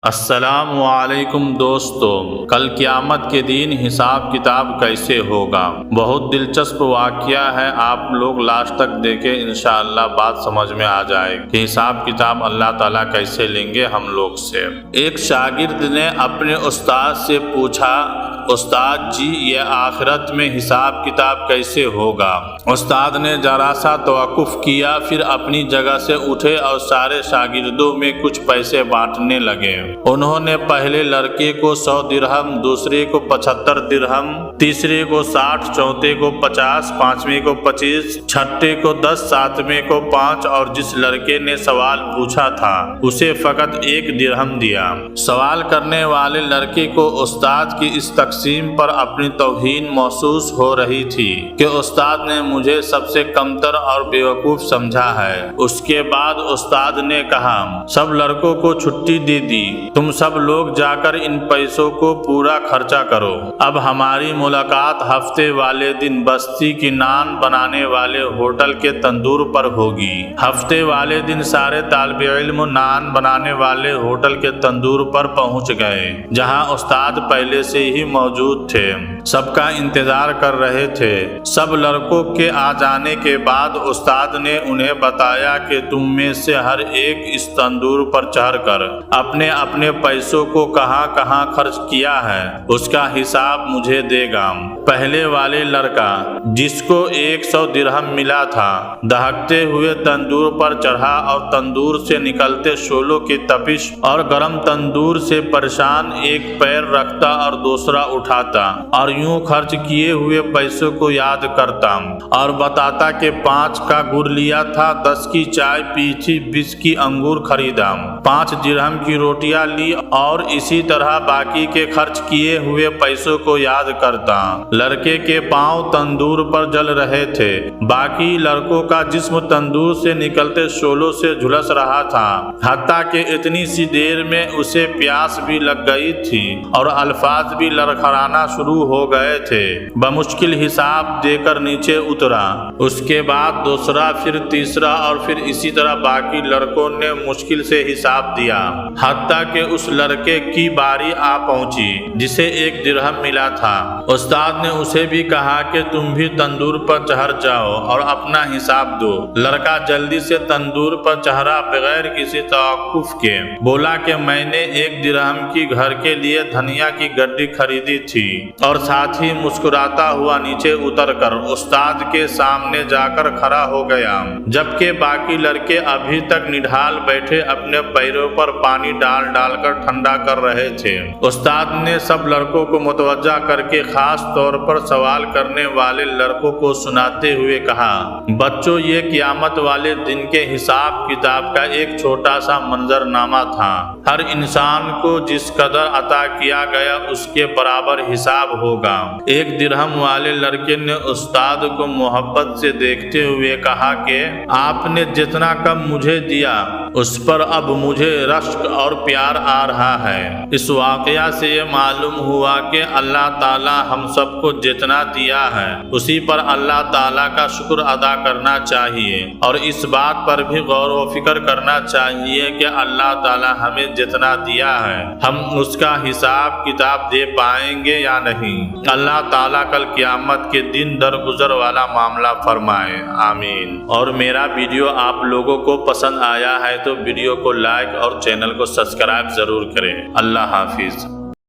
السلام علیکم دوستو، کل قیامت کے دن حساب کتاب کیسے ہوگا؟ بہت دلچسپ واقعہ ہے، آپ لوگ لاسٹ تک دیکھیں، انشاءاللہ بات سمجھ میں آ جائے کہ حساب کتاب اللہ تعالیٰ کیسے لیں گے ہم لوگ سے۔ ایک شاگرد نے اپنے استاد سے پوچھا، استاد جی یہ آخرت میں حساب کتاب کیسے ہوگا؟ استاد نے ذرا سا توقف کیا، پھر اپنی جگہ سے اٹھے اور سارے شاگردوں میں کچھ پیسے بانٹنے لگے۔ انہوں نے پہلے لڑکے کو 100 درہم، دوسرے کو 75 درہم، تیسرے کو 60، چوتھے کو 50، پانچویں کو 25، چھٹے کو 10، ساتویں کو 5 اور جس لڑکے نے سوال پوچھا تھا اسے فقط 1 درہم دیا۔ سوال کرنے والے لڑکے کو استاد کی اس تقسیم پر اپنی توہین محسوس ہو رہی تھی کہ استاد نے مجھے سب سے کمتر اور بیوقوف سمجھا ہے۔ اس کے بعد استاد نے کہا، سب لڑکوں کو چھٹی دے دی، تم سب لوگ جا کر ان پیسوں کو پورا خرچہ کرو۔ اب ہماری ملاقات ہفتے والے دن بستی کی نان بنانے والے ہوٹل کے تندور پر ہوگی۔ ہفتے والے دن سارے طالب علم نان بنانے والے ہوٹل کے تندور پر پہنچ گئے، جہاں استاد پہلے سے ہی موجود تھے، سب کا انتظار کر رہے تھے۔ سب لڑکوں کے آ جانے کے بعد استاد نے انہیں بتایا کہ تم میں سے ہر ایک اس تندور پر چڑھ کر اپنے اپنے پیسوں کو کہاں کہاں خرچ کیا ہے اس کا حساب مجھے دے گا۔ پہلے والے لڑکا جس کو 100 درہم ملا تھا دہکتے ہوئے تندور پر چڑھا اور تندور سے نکلتے شعلوں کی تپش اور گرم تندور سے پریشان ایک پیر رکھتا اور دوسرا اٹھاتا اور یوں خرچ کیے ہوئے پیسوں کو یاد کرتا اور بتاتا کہ 5 کا گڑ لیا تھا، 10 کی چائے پی تھی، 20 کی انگور خریدا، 5 درہم کی روٹیاں لی اور اسی طرح باقی کے خرچ کیے ہوئے پیسوں کو یاد کرتا۔ لڑکے کے پاؤں تندور پر جل رہے تھے، باقی لڑکوں کا جسم تندور سے نکلتے شعلوں سے جھلس رہا تھا، حتیٰ کہ اتنی سی دیر میں اسے پیاس بھی لگ گئی تھی اور الفاظ بھی لڑکھڑانا شروع ہو گئے تھے۔ بمشکل حساب دے کر نیچے اترا، اس کے بعد دوسرا، پھر تیسرا اور پھر اسی طرح باقی لڑکوں نے مشکل سے حساب دیا، حتیٰ کہ اس لڑکے کی باری آ پہنچی جسے 1 درہم ملا تھا۔ استاد نے اسے بھی کہا کہ تم بھی تندور پر چڑھ جاؤ اور اپنا حساب دو۔ لڑکا جلدی سے تندور پر چڑھا بغیر کسی توقف کے، بولا کہ میں نے 1 درہم کی گھر کے لیے دھنیا کی گڈی خریدی تھی، اور ساتھ ہی مسکراتا ہوا نیچے اتر کر استاد کے سامنے جا کر کھڑا ہو گیا، جبکہ باقی لڑکے ابھی تک نڈھال بیٹھے اپنے پیروں پر پانی ڈال ڈال کر ٹھنڈا کر رہے تھے۔ استاد نے سب لڑکوں کو متوجہ کر کے خاص طور پر سوال کرنے والے لڑکوں کو سناتے ہوئے کہا، بچوں یہ قیامت والے دن کے حساب کتاب کا ایک چھوٹا سا منظر نامہ تھا۔ ہر انسان کو جس قدر عطا کیا گیا اس کے برابر حساب ہوگا۔ 1 درہم والے لڑکے نے استاد کو محبت سے دیکھتے ہوئے کہا کہ آپ نے جتنا کم مجھے دیا اس پر اب مجھے رشک اور پیار آ رہا ہے۔ اس واقعہ سے یہ معلوم ہوا کہ اللہ تعالیٰ ہم سب کو جتنا دیا ہے اسی پر اللہ تعالیٰ کا شکر ادا کرنا چاہیے، اور اس بات پر بھی غور و فکر کرنا چاہیے کہ اللہ تعالیٰ ہمیں جتنا دیا ہے ہم اس کا حساب کتاب دے پائیں گے یا نہیں۔ اللہ تعالیٰ کل قیامت کے دن درگزر والا معاملہ فرمائے، آمین۔ اور میرا ویڈیو آپ لوگوں کو پسند آیا ہے تو ویڈیو کو لائک اور چینل کو سبسکرائب ضرور کریں۔ اللہ حافظ۔